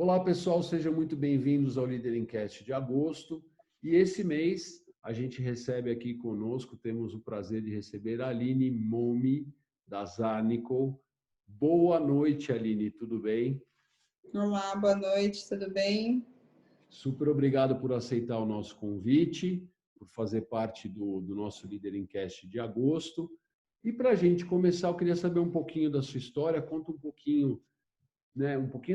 Olá, pessoal, sejam muito bem-vindos ao Líder Cast de agosto. E esse mês a gente recebe aqui conosco, temos o prazer de receber a Aline Momi, da Zarnico. Boa noite, Aline, tudo bem? Olá, boa noite, tudo bem? Super obrigado por aceitar o nosso convite, por fazer parte do nosso Líder Cast de agosto. E para a gente começar, eu queria saber um pouquinho da sua história, conta um pouquinho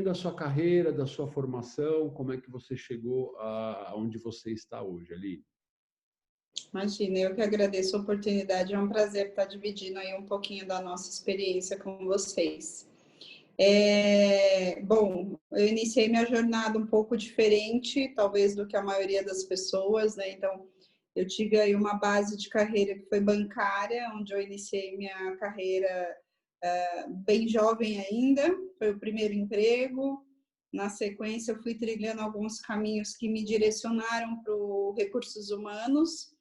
da sua carreira, da sua formação, como é que você chegou aonde você está hoje, Aline? Imagina, eu que agradeço a oportunidade, é um prazer estar dividindo aí um pouquinho da nossa experiência com vocês. Bom, eu iniciei minha jornada um pouco diferente, talvez, do que a maioria das pessoas, né? Então, eu tive aí uma base de carreira que foi bancária, onde eu iniciei minha carreira bem jovem ainda, foi o primeiro emprego. Na sequência, eu fui trilhando alguns caminhos que me direcionaram para os recursos humanos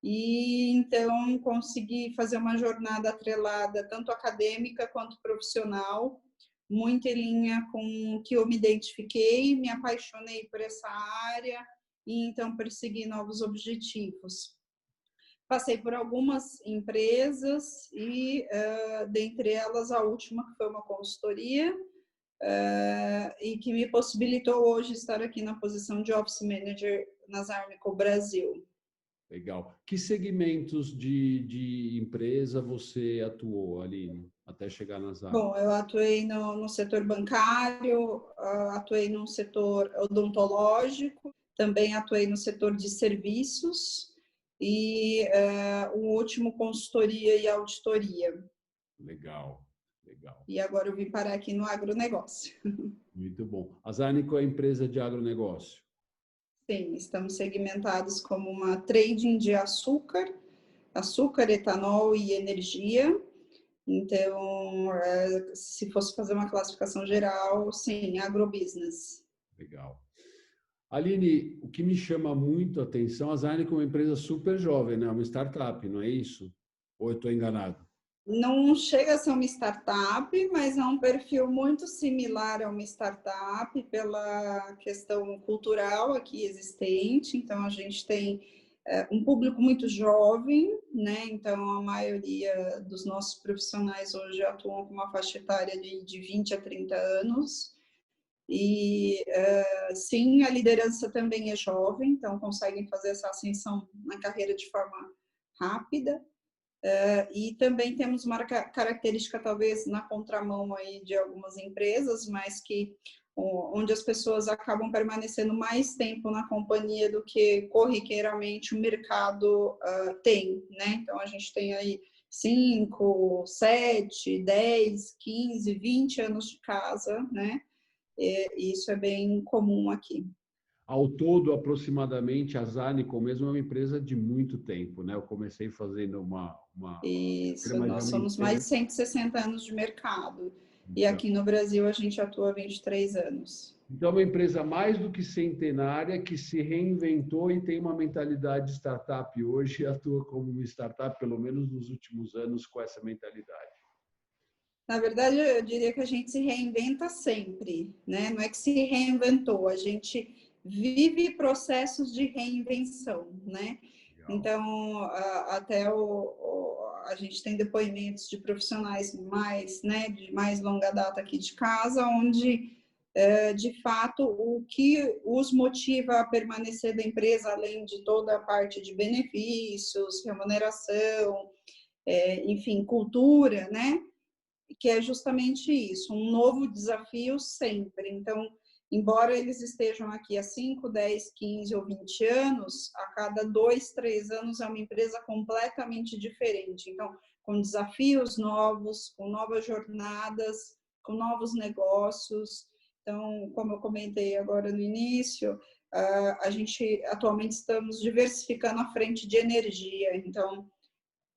e então consegui fazer uma jornada atrelada, tanto acadêmica quanto profissional, muito em linha com o que eu me identifiquei, me apaixonei por essa área e então persegui novos objetivos. Passei por algumas empresas e, dentre elas, a última, que foi uma consultoria, e que me possibilitou hoje estar aqui na posição de Office Manager na Zarnico Brasil. Legal. Que segmentos de empresa você atuou, Aline, até chegar nas áreas? Bom, eu atuei no setor bancário, atuei no setor odontológico, também atuei no setor de serviços e o último, consultoria e auditoria. Legal, legal. E agora eu vim parar aqui no agronegócio. Muito bom. A Zarnico é empresa de agronegócio? Sim, estamos segmentados como uma trading de açúcar, etanol e energia. Então, se fosse fazer uma classificação geral, sim, agrobusiness. Legal. Aline, o que me chama muito a atenção, a Zarnico é uma empresa super jovem, né? Uma startup, não é isso? Ou eu estou enganado? Não chega a ser uma startup, mas é um perfil muito similar a uma startup pela questão cultural aqui existente. Então, a gente tem um público muito jovem, né? Então, a maioria dos nossos profissionais hoje atuam com uma faixa etária de 20 a 30 anos. E, sim, a liderança também é jovem, então conseguem fazer essa ascensão na carreira de forma rápida. E também temos uma característica, talvez, na contramão aí de algumas empresas, mas que onde as pessoas acabam permanecendo mais tempo na companhia do que corriqueiramente o mercado tem, né? Então, a gente tem aí 5, 7, 10, 15, 20 anos de casa, né? E isso é bem comum aqui. Ao todo, aproximadamente, a Zarnico mesmo é uma empresa de muito tempo, né? Eu comecei fazendo Isso, mas é nós uma somos mais empresa. de 160 anos de mercado. E Então, aqui no Brasil a gente atua há 23 anos. é uma empresa mais do que centenária que se reinventou e tem uma mentalidade de startup hoje e atua como uma startup, pelo menos nos últimos anos, com essa mentalidade. Na verdade, eu diria que a gente se reinventa sempre, né? Não é que se reinventou, a gente vive processos de reinvenção, né? Legal. Então, até a gente tem depoimentos de profissionais mais, né, de mais longa data aqui de casa, onde, de fato, o que os motiva a permanecer da empresa, além de toda a parte de benefícios, remuneração, enfim, cultura, né? Que é justamente isso, um novo desafio sempre. Então, embora eles estejam aqui há 5, 10, 15 ou 20 anos, a cada 2, 3 anos é uma empresa completamente diferente. Então, com desafios novos, com novas jornadas, com novos negócios. Então, como eu comentei agora no início, a gente atualmente estamos diversificando a frente de energia. Então,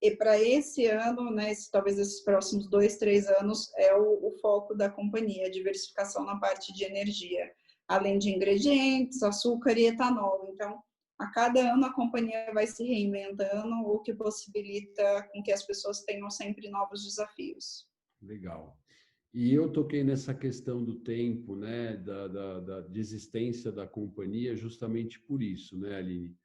e para esse ano, né, talvez esses próximos 2, 3 anos, é o foco da companhia, a diversificação na parte de energia, além de ingredientes, açúcar e etanol. Então, a cada ano a companhia vai se reinventando, o que possibilita com que as pessoas tenham sempre novos desafios. Legal. E eu toquei nessa questão do tempo, né, de existência da companhia, justamente por isso, né, Aline?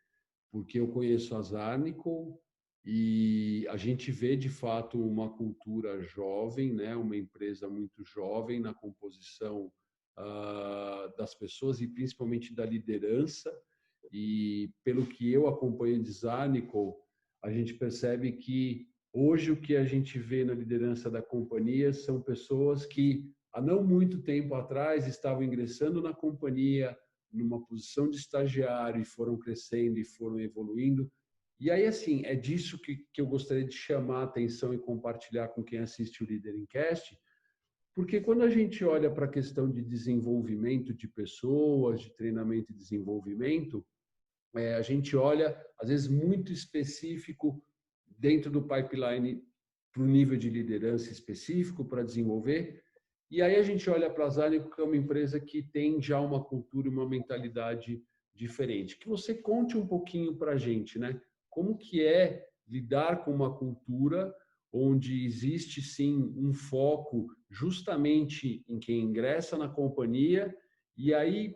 Porque eu conheço a Zarnico e a gente vê de fato uma cultura jovem, né, uma empresa muito jovem na composição das pessoas e principalmente da liderança. E pelo que eu acompanho de Zarnico, a gente percebe que hoje o que a gente vê na liderança da companhia são pessoas que há não muito tempo atrás estavam ingressando na companhia numa posição de estagiário e foram crescendo e foram evoluindo. E aí, assim, é disso que eu gostaria de chamar a atenção e compartilhar com quem assiste o Líder em Cast, porque quando a gente olha para a questão de desenvolvimento de pessoas, de treinamento e desenvolvimento, a gente olha, às vezes, muito específico dentro do pipeline para o nível de liderança específico para desenvolver. E aí a gente olha para a Zalico, que é uma empresa que tem já uma cultura e uma mentalidade diferente. Que você conte um pouquinho para a gente, né? Como que é lidar com uma cultura onde existe, sim, um foco justamente em quem ingressa na companhia e aí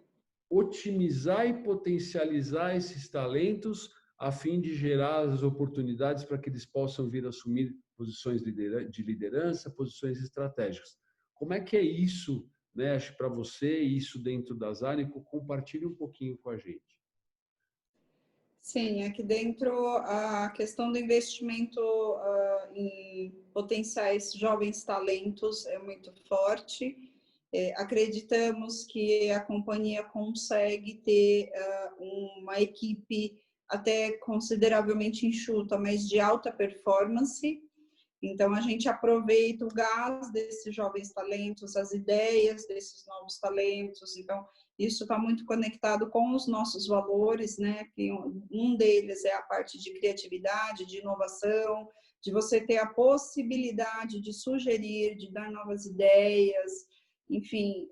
otimizar e potencializar esses talentos a fim de gerar as oportunidades para que eles possam vir assumir posições de liderança, posições estratégicas. Como é que é isso, né, acho para você, isso dentro da Zanico? Compartilhe um pouquinho com a gente. Sim, aqui dentro a questão do investimento em potenciais jovens talentos é muito forte. Acreditamos que a companhia consegue ter uma equipe até consideravelmente enxuta, mas de alta performance. Então, a gente aproveita o gás desses jovens talentos, as ideias desses novos talentos. Então, isso está muito conectado com os nossos valores, né? Que um deles é a parte de criatividade, de inovação, de você ter a possibilidade de sugerir, de dar novas ideias, enfim.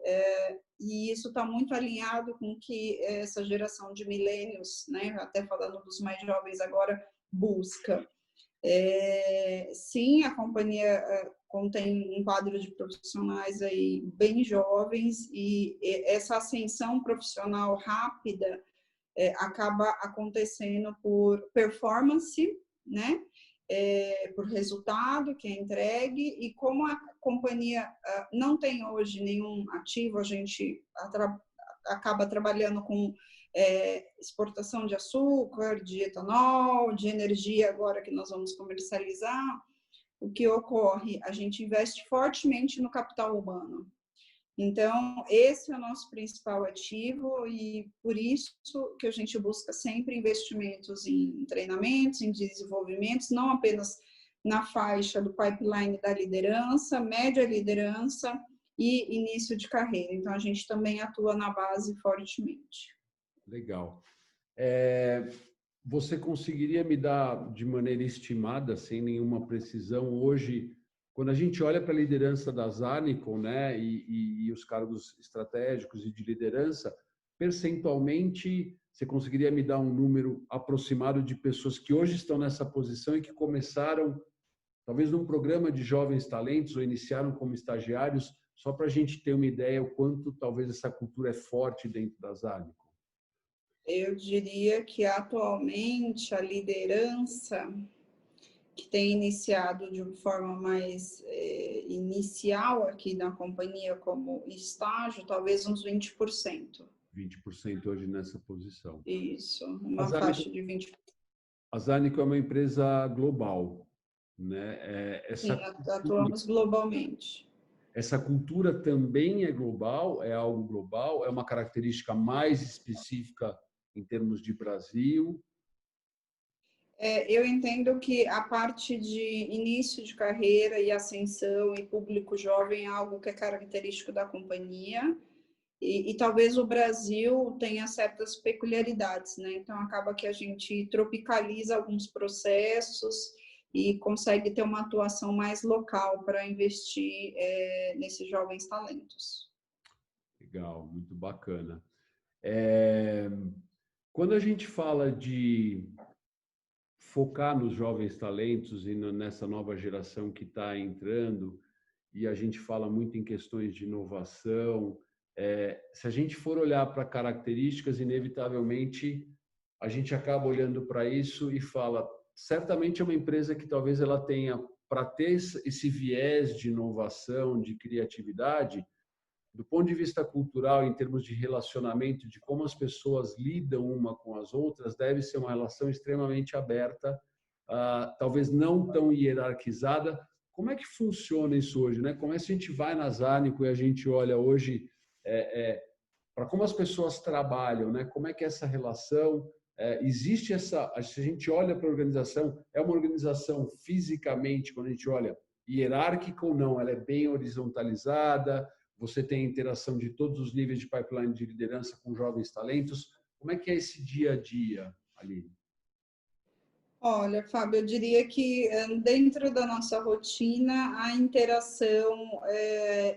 E isso está muito alinhado com o que essa geração de millennials, né? Até falando dos mais jovens agora, busca. Sim, a companhia contém um quadro de profissionais aí bem jovens e essa ascensão profissional rápida acaba acontecendo por performance, né? Por resultado que é entregue, e como a companhia não tem hoje nenhum ativo, a gente acaba trabalhando com exportação de açúcar, de etanol, de energia agora que nós vamos comercializar. O que ocorre? A gente investe fortemente no capital humano. Então, esse é o nosso principal ativo e por isso que a gente busca sempre investimentos em treinamentos, em desenvolvimentos, não apenas na faixa do pipeline da liderança, média liderança e início de carreira. Então, a gente também atua na base fortemente. Legal. Você conseguiria me dar de maneira estimada, sem nenhuma precisão, hoje, quando a gente olha para a liderança da Zarnicon, né, e os cargos estratégicos e de liderança, percentualmente, você conseguiria me dar um número aproximado de pessoas que hoje estão nessa posição e que começaram, talvez, num programa de jovens talentos ou iniciaram como estagiários, só para a gente ter uma ideia o quanto talvez essa cultura é forte dentro da Zarnicon? Eu diria que atualmente a liderança que tem iniciado de uma forma mais inicial aqui na companhia como estágio, talvez uns 20%. 20% hoje nessa posição. Isso, uma faixa de 20%. A Zarnico é uma empresa global, né? Sim, atuamos globalmente. Essa cultura também é global, é algo global, é uma característica mais específica em termos de Brasil. Eu entendo que a parte de início de carreira e ascensão e público jovem é algo que é característico da companhia. E talvez o Brasil tenha certas peculiaridades, né? Então, acaba que a gente tropicaliza alguns processos e consegue ter uma atuação mais local para investir nesses jovens talentos. Legal, muito bacana. Quando a gente fala de focar nos jovens talentos e nessa nova geração que está entrando, e a gente fala muito em questões de inovação. Se a gente for olhar para características, inevitavelmente a gente acaba olhando para isso e fala, certamente é uma empresa que talvez ela tenha, para ter esse viés de inovação, de criatividade, do ponto de vista cultural, em termos de relacionamento, de como as pessoas lidam uma com as outras, deve ser uma relação extremamente aberta, talvez não tão hierarquizada. Como é que funciona isso hoje, né? Como é que a gente vai na Zárnico e a gente olha hoje para como as pessoas trabalham, né? Como é que é essa relação? Existe essa... Se a gente olha para a organização, é uma organização fisicamente, quando a gente olha, hierárquica ou não, ela é bem horizontalizada, você tem a interação de todos os níveis de pipeline de liderança com jovens talentos. Como é que é esse dia a dia, Aline? Olha, Fábio, eu diria que dentro da nossa rotina, a interação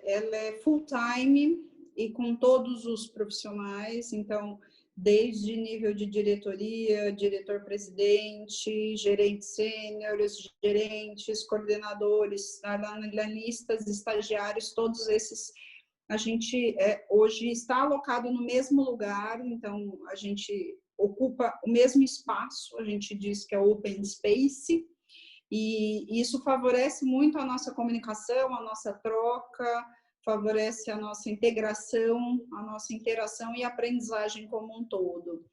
ela é full-time e com todos os profissionais, então, desde nível de diretoria, diretor-presidente, gerentes sêniores, gerentes, coordenadores, analistas, estagiários, todos esses, a gente hoje está alocado no mesmo lugar, então, a gente ocupa o mesmo espaço, a gente diz que é open space, e isso favorece muito a nossa comunicação, a nossa troca, favorece a nossa integração, a nossa interação e aprendizagem como um todo.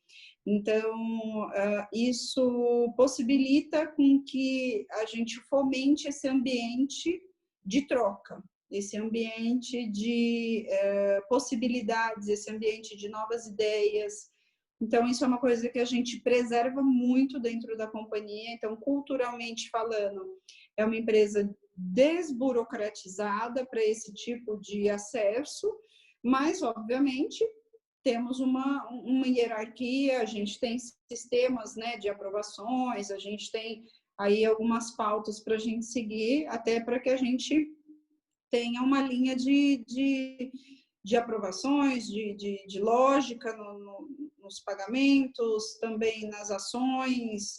Então, isso possibilita com que a gente fomente esse ambiente de troca, esse ambiente de possibilidades, esse ambiente de novas ideias. Então, isso é uma coisa que a gente preserva muito dentro da companhia. Então, culturalmente falando, é uma empresa desburocratizada para esse tipo de acesso, mas, obviamente, temos uma hierarquia, a gente tem sistemas, né, de aprovações, a gente tem aí algumas pautas para a gente seguir, até para que a gente tenha uma linha de aprovações, de lógica nos pagamentos, também nas ações,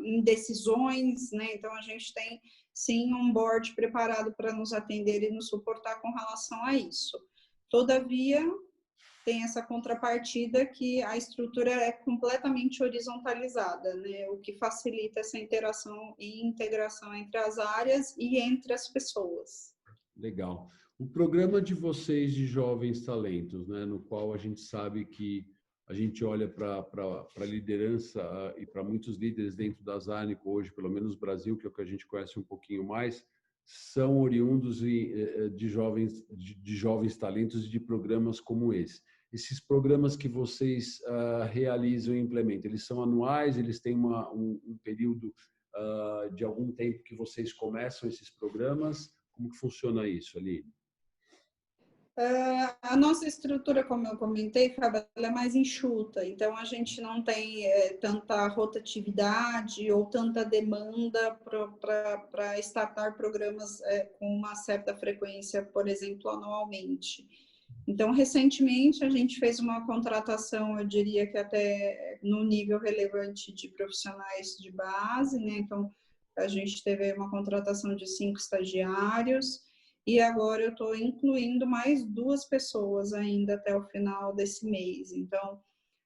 em decisões, né? Então, a gente tem, sim, um board preparado para nos atender e nos suportar com relação a isso. Todavia, tem essa contrapartida que a estrutura é completamente horizontalizada, né? O que facilita essa interação e integração entre as áreas e entre as pessoas. Legal. O programa de vocês de jovens talentos, né, no qual a gente sabe que a gente olha para a liderança e para muitos líderes dentro da Zárnico hoje, pelo menos no Brasil, que é o que a gente conhece um pouquinho mais, são oriundos de jovens talentos e de programas como esse. Esses programas que vocês realizam e implementam, eles são anuais, eles têm um período de algum tempo que vocês começam esses programas? Como que funciona isso, Aline? A nossa estrutura, como eu comentei, Fábio, ela é mais enxuta, então a gente não tem tanta rotatividade ou tanta demanda para startar programas com uma certa frequência, por exemplo, anualmente. Então, recentemente, a gente fez uma contratação, eu diria que até no nível relevante de profissionais de base, né? Então, a gente teve uma contratação de 5 estagiários, e agora eu estou incluindo mais 2 pessoas ainda até o final desse mês. Então,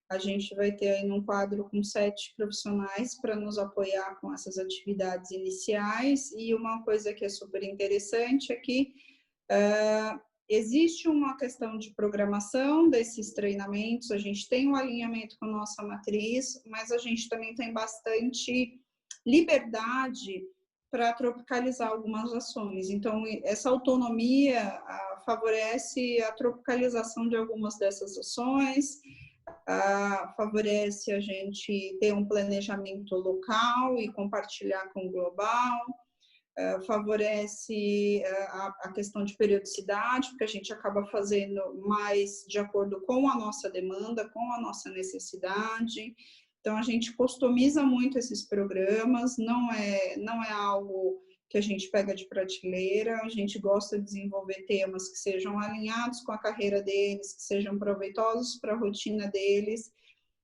a gente vai ter aí um quadro com 7 profissionais para nos apoiar com essas atividades iniciais. E uma coisa que é super interessante é que existe uma questão de programação desses treinamentos, a gente tem um alinhamento com a nossa matriz, mas a gente também tem bastante liberdade para tropicalizar algumas ações. Então, essa autonomia favorece a tropicalização de algumas dessas ações, favorece a gente ter um planejamento local e compartilhar com o global, favorece a questão de periodicidade, porque a gente acaba fazendo mais de acordo com a nossa demanda, com a nossa necessidade. Então, a gente customiza muito esses programas, não é algo que a gente pega de prateleira, a gente gosta de desenvolver temas que sejam alinhados com a carreira deles, que sejam proveitosos para a rotina deles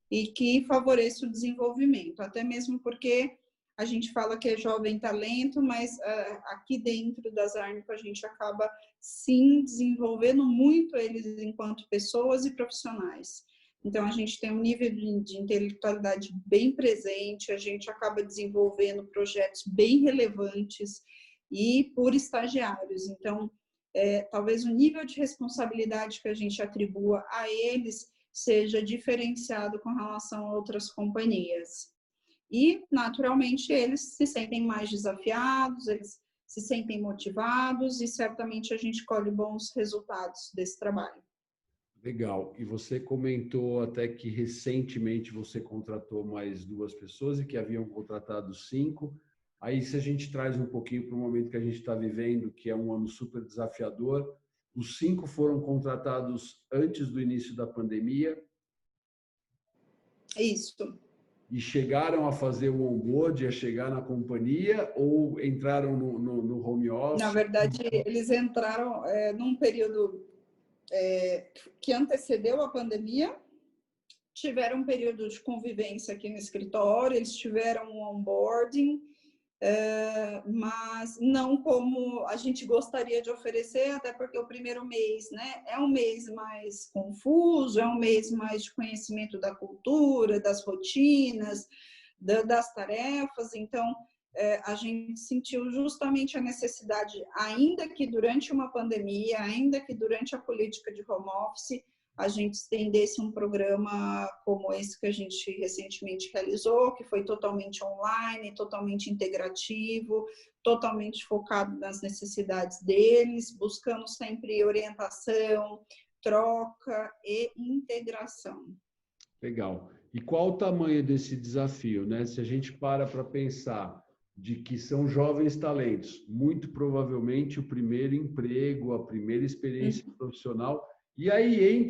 e que favoreçam o desenvolvimento, até mesmo porque a gente fala que é jovem talento, mas aqui dentro da Zarnico a gente acaba, sim, desenvolvendo muito eles enquanto pessoas e profissionais. Então, a gente tem um nível de intelectualidade bem presente, a gente acaba desenvolvendo projetos bem relevantes e por estagiários. Então, talvez o nível de responsabilidade que a gente atribua a eles seja diferenciado com relação a outras companhias. E, naturalmente, eles se sentem mais desafiados, eles se sentem motivados e certamente a gente colhe bons resultados desse trabalho. Legal. E você comentou até que recentemente você contratou mais 2 pessoas e que haviam contratado 5. Aí, se a gente traz um pouquinho para o momento que a gente está vivendo, que é um ano super desafiador, os 5 foram contratados antes do início da pandemia. Isso. E chegaram a fazer o onboard, a chegar na companhia ou entraram no home office? Na verdade, eles entraram num período que antecedeu a pandemia, tiveram um período de convivência aqui no escritório, eles tiveram um onboarding, mas não como a gente gostaria de oferecer, até porque o primeiro mês, né, é um mês mais confuso, é um mês mais de conhecimento da cultura, das rotinas, das tarefas, então a gente sentiu justamente a necessidade, ainda que durante uma pandemia, ainda que durante a política de home office, a gente estendesse um programa como esse que a gente recentemente realizou, que foi totalmente online, totalmente integrativo, totalmente focado nas necessidades deles, buscando sempre orientação, troca e integração. Legal. E qual o tamanho desse desafio, né? Se a gente para pensar de que são jovens talentos, muito provavelmente o primeiro emprego, a primeira experiência profissional, e aí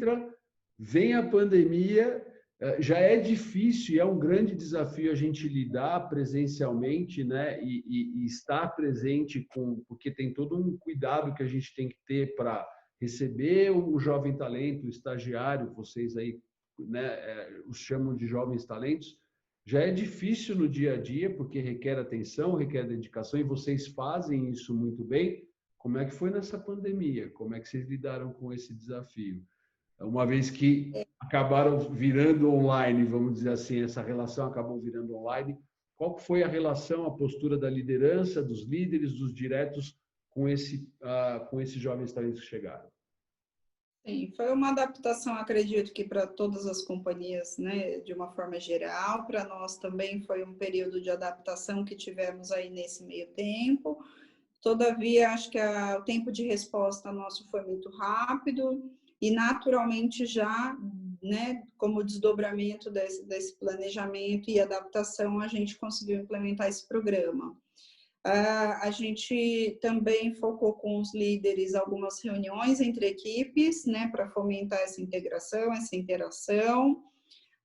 vem a pandemia, já é difícil e é um grande desafio a gente lidar presencialmente, né? E estar presente porque tem todo um cuidado que a gente tem que ter para receber o jovem talento, o estagiário, vocês aí, né, os chamam de jovens talentos. Já é difícil no dia a dia, porque requer atenção, requer dedicação, e vocês fazem isso muito bem. Como é que foi nessa pandemia? Como é que vocês lidaram com esse desafio? Uma vez que acabaram virando online, vamos dizer assim, essa relação acabou virando online, qual foi a relação, a postura da liderança, dos líderes, dos diretos com esses jovens talentos que chegaram? Sim, foi uma adaptação, acredito que para todas as companhias, né, de uma forma geral. Para nós também foi um período de adaptação que tivemos aí nesse meio tempo. Todavia, acho que o tempo de resposta nosso foi muito rápido e naturalmente já, né, como desdobramento desse planejamento e adaptação, a gente conseguiu implementar esse programa. A gente também focou com os líderes algumas reuniões entre equipes, né, para fomentar essa integração, essa interação.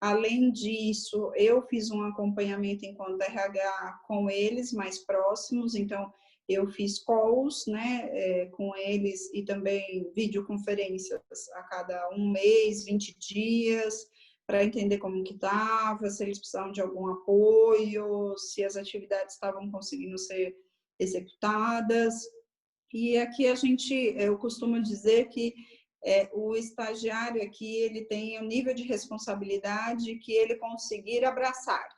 Além disso, eu fiz um acompanhamento enquanto RH com eles mais próximos, então eu fiz calls, né, com eles e também videoconferências a cada um mês, 20 dias, para entender como que estava, se eles precisavam de algum apoio, se as atividades estavam conseguindo ser executadas. E aqui eu costumo dizer que o estagiário aqui, ele tem um nível de responsabilidade que ele conseguir abraçar.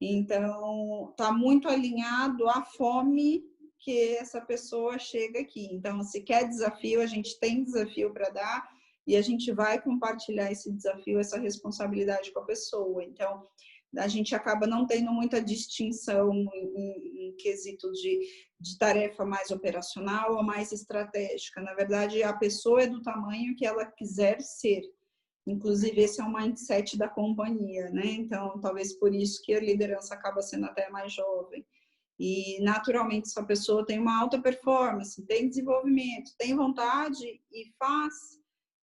Então, está muito alinhado à fome que essa pessoa chega aqui. Então, se quer desafio, a gente tem desafio para dar e a gente vai compartilhar esse desafio, essa responsabilidade com a pessoa. Então, a gente acaba não tendo muita distinção em quesito de tarefa mais operacional ou mais estratégica. Na verdade, a pessoa é do tamanho que ela quiser ser. Inclusive, esse é o mindset da companhia, né? Então, talvez por isso que a liderança acaba sendo até mais jovem. E, naturalmente, se a pessoa tem uma alta performance, tem desenvolvimento, tem vontade e faz,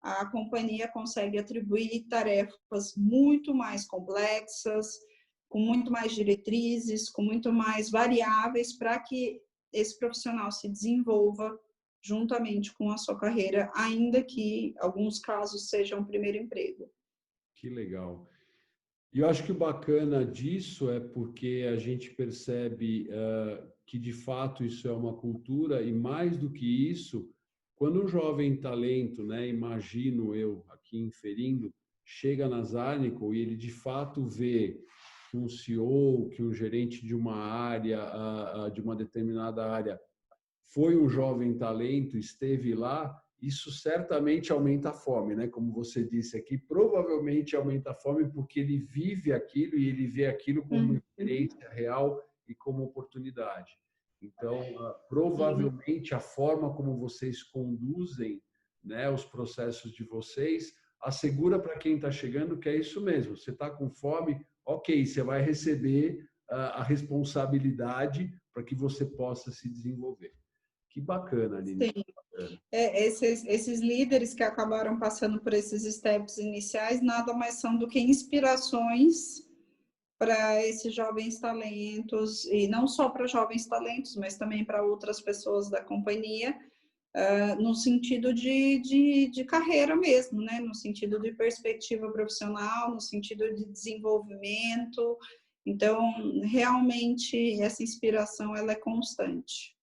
a companhia consegue atribuir tarefas muito mais complexas, com muito mais diretrizes, com muito mais variáveis para que esse profissional se desenvolva juntamente com a sua carreira, ainda que alguns casos sejam o primeiro emprego. Que legal. E eu acho que o bacana disso é porque a gente percebe que, de fato, isso é uma cultura, e mais do que isso, quando um jovem talento, né, imagino eu aqui inferindo, chega na Zarnico e ele, de fato, vê que um CEO, que um gerente de uma área, de uma determinada área, foi um jovem talento, esteve lá, isso certamente aumenta a fome, né? Como você disse aqui, provavelmente aumenta a fome porque ele vive aquilo e ele vê aquilo como uma experiência real e como oportunidade. Então, provavelmente a forma como vocês conduzem, né, os processos de vocês assegura para quem está chegando que é isso mesmo. Você está com fome, ok, você vai receber a responsabilidade para que você possa se desenvolver. Que bacana, Aline. Sim. Esses líderes que acabaram passando por esses steps iniciais nada mais são do que inspirações para esses jovens talentos, e não só para jovens talentos, mas também para outras pessoas da companhia, no sentido de carreira mesmo, né? No sentido de perspectiva profissional, no sentido de desenvolvimento. Então, realmente, essa inspiração ela é constante.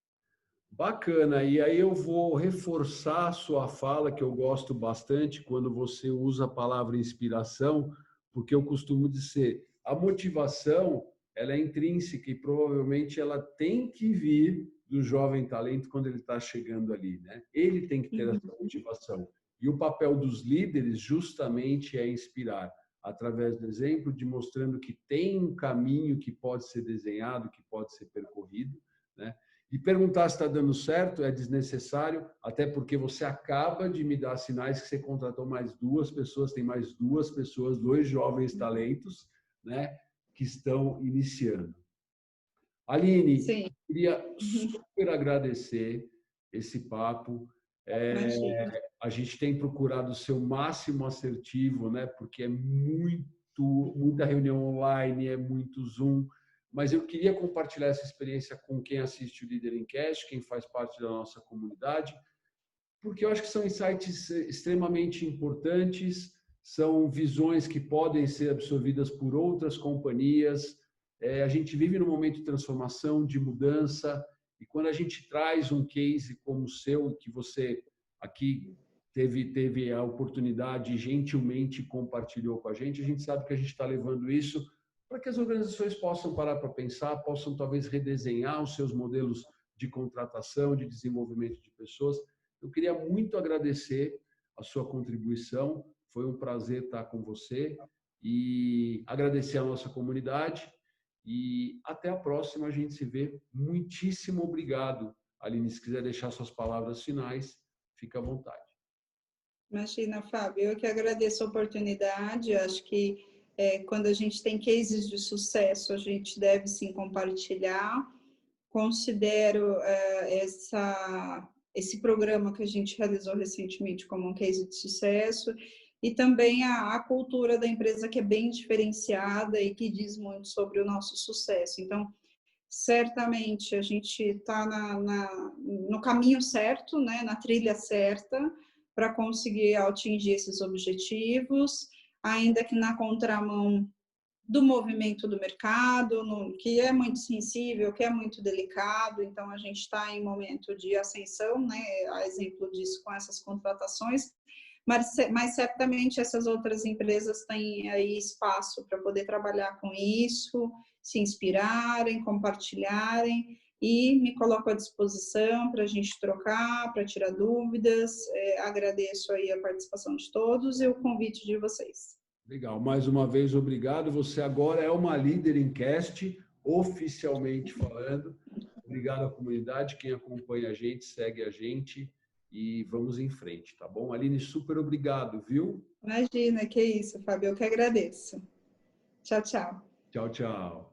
Bacana. E aí eu vou reforçar a sua fala, que eu gosto bastante quando você usa a palavra inspiração, porque eu costumo dizer, a motivação, ela é intrínseca e provavelmente ela tem que vir do jovem talento quando ele está chegando ali, né? Ele tem que ter essa motivação. E o papel dos líderes justamente é inspirar, através do exemplo, de mostrando que tem um caminho que pode ser desenhado, que pode ser percorrido, né? E perguntar se está dando certo é desnecessário, até porque você acaba de me dar sinais que você contratou mais 2 pessoas, tem mais 2 pessoas, 2 jovens talentos, né, que estão iniciando. Aline, Sim. queria super agradecer esse papo. A gente tem procurado ser o máximo assertivo, né, porque é muita reunião online, é muito Zoom, mas eu queria compartilhar essa experiência com quem assiste o Líder em Cast, quem faz parte da nossa comunidade, porque eu acho que são insights extremamente importantes, são visões que podem ser absorvidas por outras companhias. A gente vive num momento de transformação, de mudança, e quando a gente traz um case como o seu, que você aqui teve a oportunidade e gentilmente compartilhou com a gente sabe que a gente está levando isso para que as organizações possam parar para pensar, possam talvez redesenhar os seus modelos de contratação, de desenvolvimento de pessoas. Eu queria muito agradecer a sua contribuição, foi um prazer estar com você e agradecer a nossa comunidade e até a próxima, a gente se vê. Muitíssimo obrigado. Aline, se quiser deixar suas palavras finais, fica à vontade. Imagina, Fábio, eu que agradeço a oportunidade, acho que quando a gente tem cases de sucesso, a gente deve sim compartilhar. Considero esse programa que a gente realizou recentemente como um case de sucesso, e também a cultura da empresa, que é bem diferenciada e que diz muito sobre o nosso sucesso. Então, certamente a gente está no caminho certo, né, na trilha certa, para conseguir atingir esses objetivos, ainda que na contramão do movimento do mercado, que é muito sensível, que é muito delicado. Então a gente está em momento de ascensão, né, a exemplo disso com essas contratações, mas certamente essas outras empresas têm aí espaço para poder trabalhar com isso, se inspirarem, compartilharem, e me coloco à disposição para a gente trocar, para tirar dúvidas. Agradeço aí a participação de todos e o convite de vocês. Legal, mais uma vez, obrigado. Você agora é uma líder em cast, oficialmente falando. Obrigado à comunidade, quem acompanha a gente, segue a gente e vamos em frente, tá bom? Aline, super obrigado, viu? Imagina, que isso, Fábio, eu que agradeço. Tchau, tchau. Tchau, tchau.